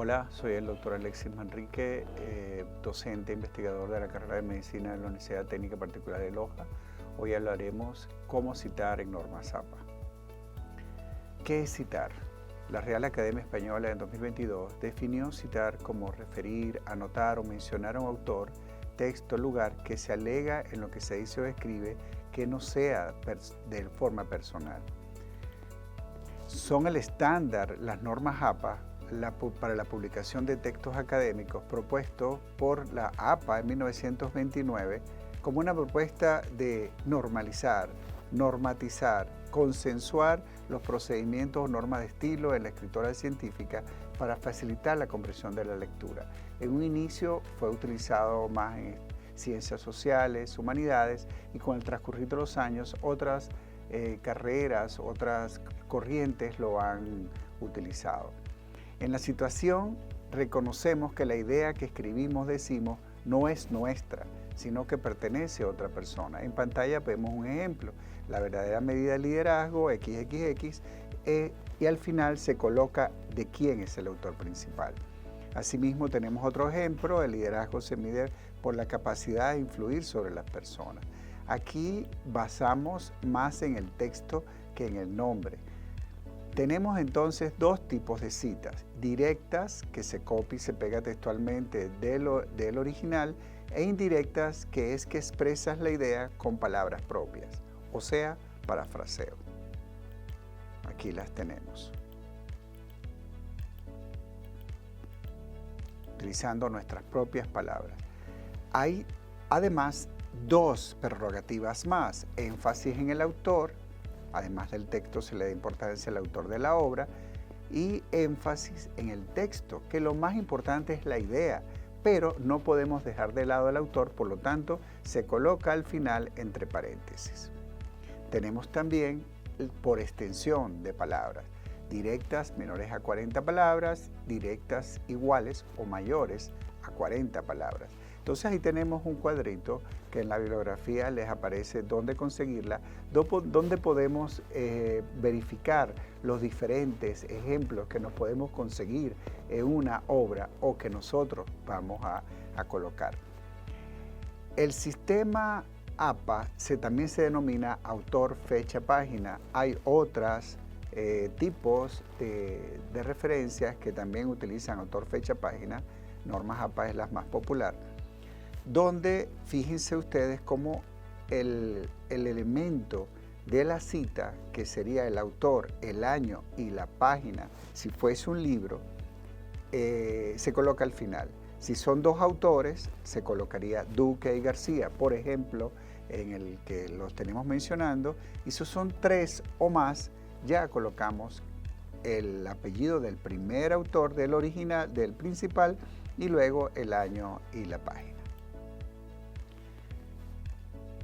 Hola, soy el doctor Alexis Manrique, docente e investigador de la carrera de Medicina de la Universidad Técnica Particular de Loja. Hoy hablaremos cómo citar en normas APA. ¿Qué es citar? La Real Academia Española en 2022 definió citar como referir, anotar o mencionar a un autor, texto o lugar que se alega en lo que se dice o escribe que no sea de forma personal. Son el estándar las normas APA para la publicación de textos académicos propuesto por la APA en 1929 como una propuesta de normalizar, normatizar, consensuar los procedimientos o normas de estilo en la escritura científica para facilitar la comprensión de la lectura. En un inicio fue utilizado más en ciencias sociales, humanidades, y con el transcurrir de los años otras carreras, otras corrientes lo han utilizado. En la situación reconocemos que la idea que escribimos, decimos, no es nuestra, sino que pertenece a otra persona. En pantalla vemos un ejemplo, la verdadera medida de liderazgo, XXX, y al final se coloca de quién es el autor principal. Asimismo tenemos otro ejemplo, el liderazgo se mide por la capacidad de influir sobre las personas. Aquí basamos más en el texto que en el nombre. Tenemos entonces dos tipos de citas, directas, que se copia y se pega textualmente del original, e indirectas, que es que expresas la idea con palabras propias, o sea, parafraseo. Aquí las tenemos. Utilizando nuestras propias palabras. Hay además dos prerrogativas más, énfasis en el autor. Además del texto se le da importancia al autor de la obra, y énfasis en el texto, que lo más importante es la idea, pero no podemos dejar de lado al autor, por lo tanto se coloca al final entre paréntesis. Tenemos también por extensión de palabras, directas menores a 40 palabras, directas iguales o mayores a 40 palabras. Entonces ahí tenemos un cuadrito que en la bibliografía les aparece dónde conseguirla, dónde podemos verificar los diferentes ejemplos que nos podemos conseguir en una obra o que nosotros vamos a colocar. El sistema APA también se denomina autor, fecha, página. Hay otros tipos de referencias que también utilizan autor, fecha, página. Normas APA es la más popular, donde fíjense ustedes cómo el elemento de la cita, que sería el autor, el año y la página, si fuese un libro, se coloca al final. Si son dos autores, se colocaría Duque y García, por ejemplo, en el que los tenemos mencionando, y si son tres o más, ya colocamos el apellido del primer autor, del original, del principal, y luego el año y la página.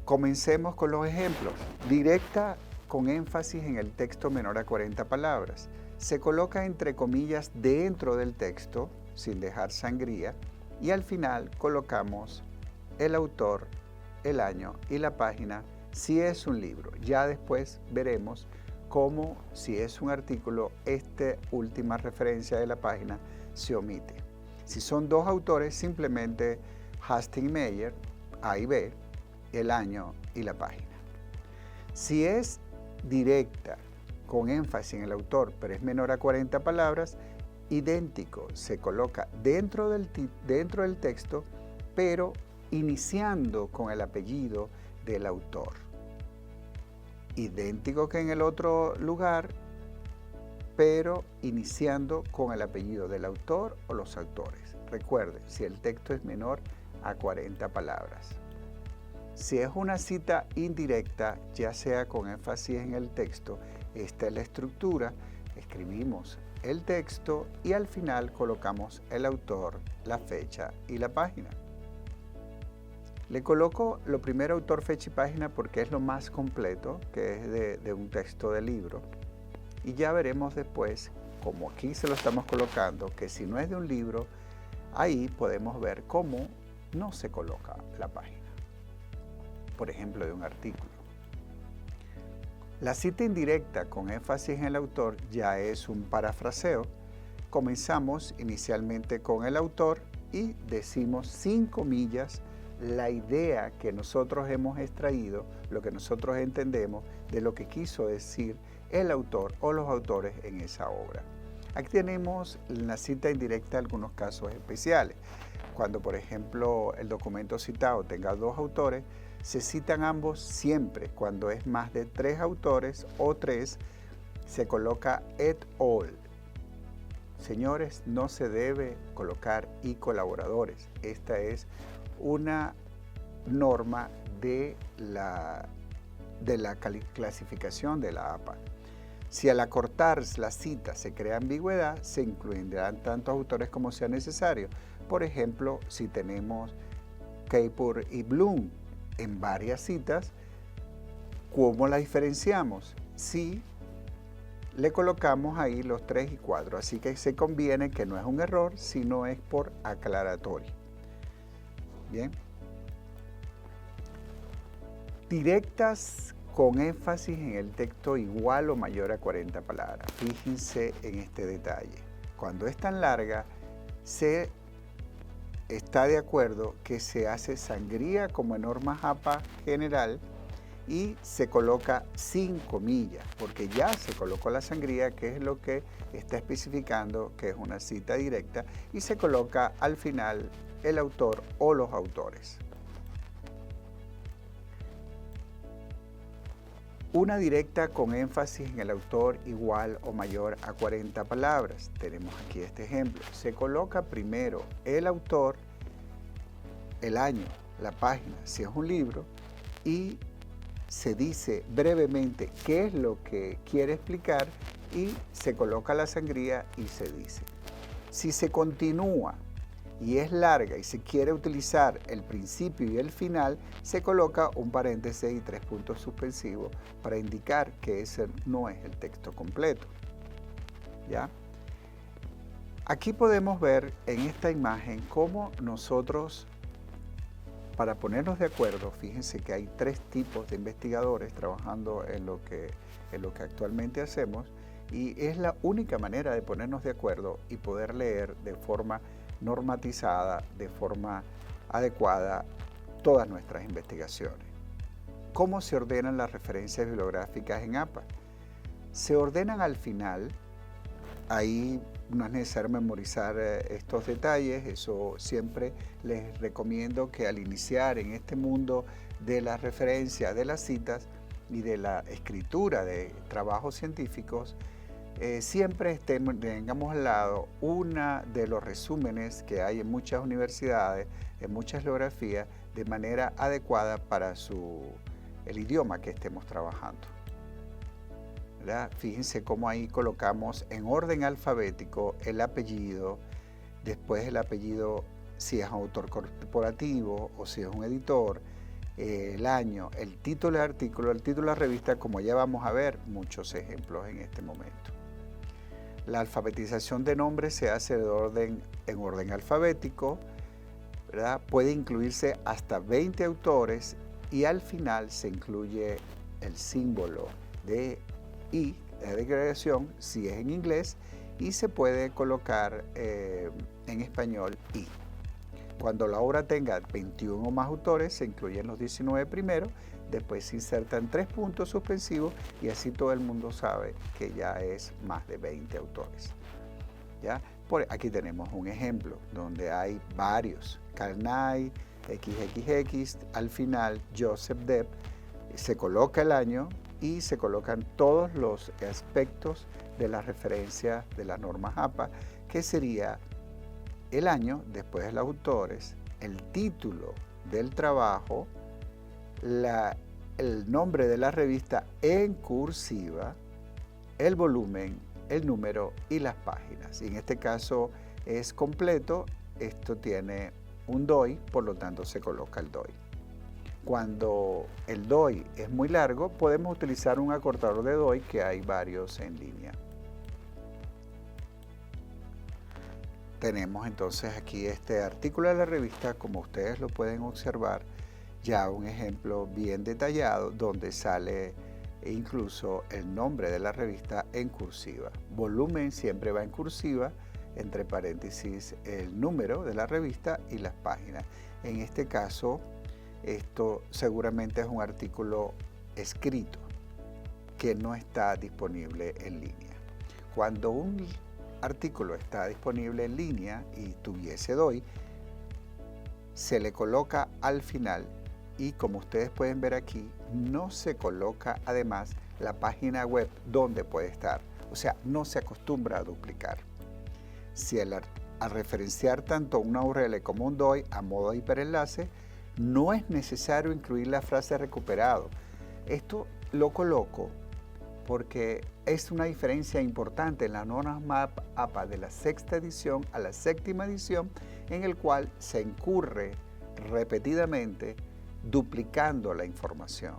Comencemos con los ejemplos. Directa con énfasis en el texto menor a 40 palabras. Se coloca entre comillas dentro del texto, sin dejar sangría, y al final colocamos el autor, el año y la página, si es un libro. Ya después veremos cómo, si es un artículo, esta última referencia de la página se omite. Si son dos autores, simplemente Hastings y Meyer, A y B, el año y la página. Si es directa, con énfasis en el autor, pero es menor a 40 palabras, idéntico, se coloca dentro del texto, pero iniciando con el apellido del autor. Idéntico que en el otro lugar, pero iniciando con el apellido del autor o los autores. Recuerden, si el texto es menor a 40 palabras. Si es una cita indirecta, ya sea con énfasis en el texto, esta es la estructura, escribimos el texto y al final colocamos el autor, la fecha y la página. Le coloco lo primero, autor, fecha y página, porque es lo más completo, que es de un texto de libro. Y ya veremos después, como aquí se lo estamos colocando, que si no es de un libro, ahí podemos ver cómo no se coloca la página. Por ejemplo, de un artículo. La cita indirecta con énfasis en el autor ya es un parafraseo, comenzamos inicialmente con el autor y decimos sin comillas la idea que nosotros hemos extraído, lo que nosotros entendemos de lo que quiso decir el autor o los autores en esa obra. Aquí tenemos en la cita indirecta algunos casos especiales. Cuando, por ejemplo, el documento citado tenga dos autores, se citan ambos siempre. Cuando es más de 3 autores o 3, se coloca et al. Señores, no se debe colocar y colaboradores. Esta es una norma de la clasificación de la APA. Si al acortar la cita se crea ambigüedad, se incluirán tantos autores como sea necesario. Por ejemplo, si tenemos Capur y Bloom en varias citas, ¿cómo la diferenciamos? Si le colocamos ahí los 3 y 4, así que se conviene que no es un error, sino es por aclaratorio. Bien. Directas con énfasis en el texto igual o mayor a 40 palabras. Fíjense en este detalle. Cuando es tan larga, se está de acuerdo que se hace sangría como en norma APA general y se coloca sin comillas, porque ya se colocó la sangría, que es lo que está especificando que es una cita directa, y se coloca al final el autor o los autores. Una directa con énfasis en el autor igual o mayor a 40 palabras. Tenemos aquí este ejemplo. Se coloca primero el autor, el año, la página, si es un libro, y se dice brevemente qué es lo que quiere explicar y se coloca la sangría y se dice. Si se continúa y es larga y se quiere utilizar el principio y el final, se coloca un paréntesis y 3 puntos suspensivos para indicar que ese no es el texto completo. ¿Ya? Aquí podemos ver en esta imagen cómo nosotros, para ponernos de acuerdo, fíjense que hay 3 tipos de investigadores trabajando en lo que actualmente hacemos, y es la única manera de ponernos de acuerdo y poder leer de forma normatizada, de forma adecuada, todas nuestras investigaciones. ¿Cómo se ordenan las referencias bibliográficas en APA? Se ordenan al final. Ahí no es necesario memorizar estos detalles, eso siempre les recomiendo que al iniciar en este mundo de la referencia, de las citas y de la escritura de trabajos científicos, siempre tengamos al lado uno de los resúmenes que hay en muchas universidades, en muchas bibliografías, de manera adecuada para el idioma que estemos trabajando. ¿Verdad? Fíjense cómo ahí colocamos en orden alfabético el apellido, después el apellido si es un autor corporativo o si es un editor, el año, el título del artículo, el título de la revista, como ya vamos a ver muchos ejemplos en este momento. La alfabetización de nombres se hace en orden alfabético, ¿verdad? Puede incluirse hasta 20 autores y al final se incluye el símbolo de I, de declaración, si es en inglés, y se puede colocar en español I. Cuando la obra tenga 21 o más autores, se incluyen los 19 primeros, después se insertan 3 puntos suspensivos y así todo el mundo sabe que ya es más de 20 autores. ¿Ya? Aquí tenemos un ejemplo donde hay varios. Carnay, XXX, al final Joseph Depp, se coloca el año y se colocan todos los aspectos de la referencia de las normas APA, que sería el año, después los autores, el título del trabajo, el nombre de la revista en cursiva, el volumen, el número y las páginas. Y en este caso es completo, esto tiene un DOI, por lo tanto se coloca el DOI. Cuando el DOI es muy largo, podemos utilizar un acortador de DOI, que hay varios en línea. Tenemos entonces aquí este artículo de la revista, como ustedes lo pueden observar, ya un ejemplo bien detallado donde sale incluso el nombre de la revista en cursiva. Volumen siempre va en cursiva, entre paréntesis el número de la revista y las páginas. En este caso, esto seguramente es un artículo escrito que no está disponible en línea. Cuando un artículo está disponible en línea y tuviese DOI, se le coloca al final y, como ustedes pueden ver aquí, no se coloca además la página web donde puede estar. O sea, no se acostumbra a duplicar. Si al referenciar tanto una URL como un DOI a modo de hiperenlace, no es necesario incluir la frase recuperado. Esto lo coloco porque es una diferencia importante en la norma APA de la sexta edición a la séptima edición, en el cual se incurre repetidamente duplicando la información,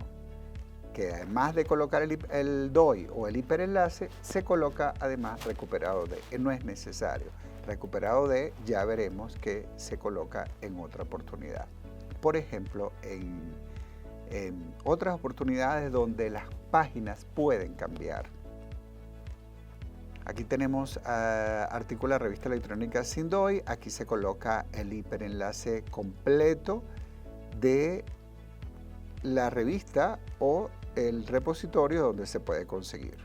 que además de colocar el DOI o el hiperenlace, se coloca además recuperado de. No es necesario. Recuperado de, ya veremos que se coloca en otra oportunidad. Por ejemplo, en otras oportunidades donde las páginas pueden cambiar. Aquí tenemos artículo de la revista electrónica sin DOI. Aquí se coloca el hiperenlace completo de la revista o el repositorio donde se puede conseguir.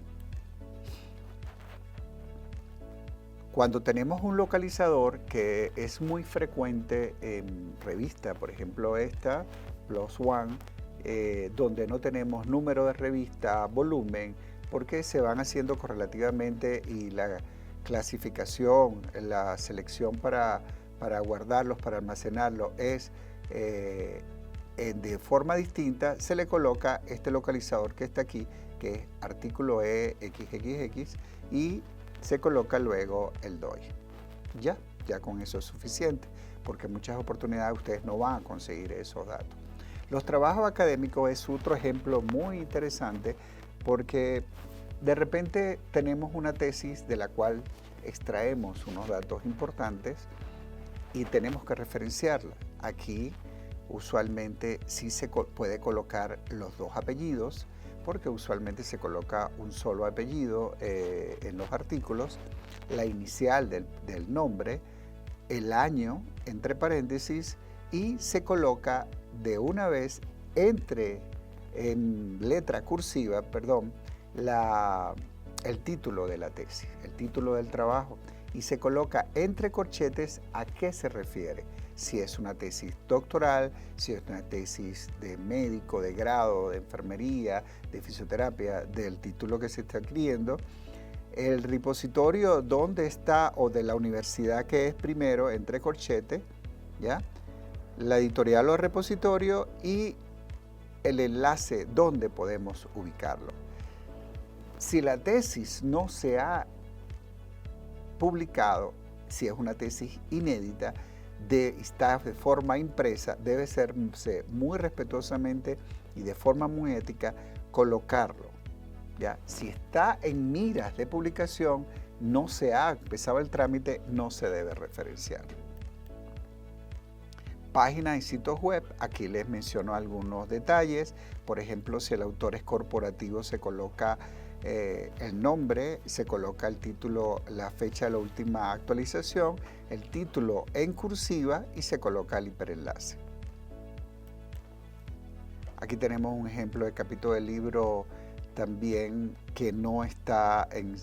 Cuando tenemos un localizador que es muy frecuente en revista, por ejemplo esta, PLOS ONE, donde no tenemos número de revista, volumen, porque se van haciendo correlativamente y la clasificación, la selección para guardarlos, para almacenarlos es de forma distinta, se le coloca este localizador que está aquí, que es artículo EXXX, y se coloca luego el DOI. Ya con eso es suficiente, porque en muchas oportunidades ustedes no van a conseguir esos datos. Los trabajos académicos es otro ejemplo muy interesante, porque de repente tenemos una tesis de la cual extraemos unos datos importantes y tenemos que referenciarla. Aquí usualmente sí se puede colocar los dos apellidos, porque usualmente se coloca un solo apellido en los artículos, la inicial del nombre, el año entre paréntesis, y se coloca de una vez en letra cursiva, el título de la tesis, el título del trabajo, y se coloca entre corchetes a qué se refiere. Si es una tesis doctoral, si es una tesis de médico, de grado, de enfermería, de fisioterapia, del título que se está escribiendo, el repositorio donde está o de la universidad que es primero, entre corchetes, ¿ya? La editorial o repositorio y el enlace donde podemos ubicarlo. Si la tesis no se ha publicado, si es una tesis inédita, está de forma impresa, debe ser muy respetuosamente y de forma muy ética colocarlo, ¿ya? Si está en miras de publicación, no se ha empezado el trámite, no se debe referenciar. Páginas y sitios web, aquí les menciono algunos detalles. Por ejemplo, si el autor es corporativo, se coloca el nombre, se coloca el título, la fecha de la última actualización, el título en cursiva y se coloca el hiperenlace. Aquí tenemos un ejemplo de capítulo del libro también que no está en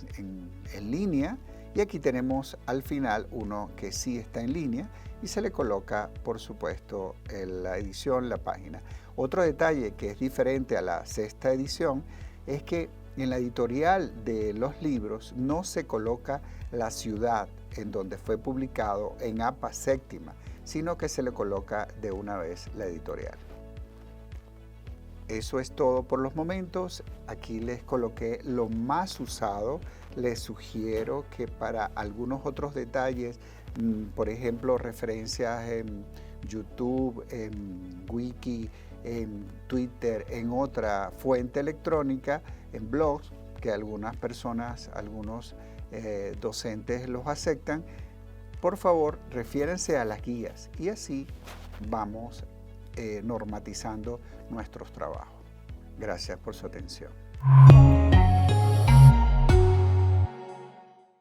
línea, y aquí tenemos al final uno que sí está en línea y se le coloca, por supuesto, la edición, la página. Otro detalle que es diferente a la sexta edición es que en la editorial de los libros no se coloca la ciudad en donde fue publicado en APA séptima, sino que se le coloca de una vez la editorial. Eso es todo por los momentos. Aquí les coloqué lo más usado. Les sugiero que para algunos otros detalles, por ejemplo, referencias en YouTube, en Wiki, en Twitter, en otra fuente electrónica, en blogs, que algunas personas, algunos docentes los aceptan, por favor, refiérense a las guías y así vamos normatizando nuestros trabajos. Gracias por su atención.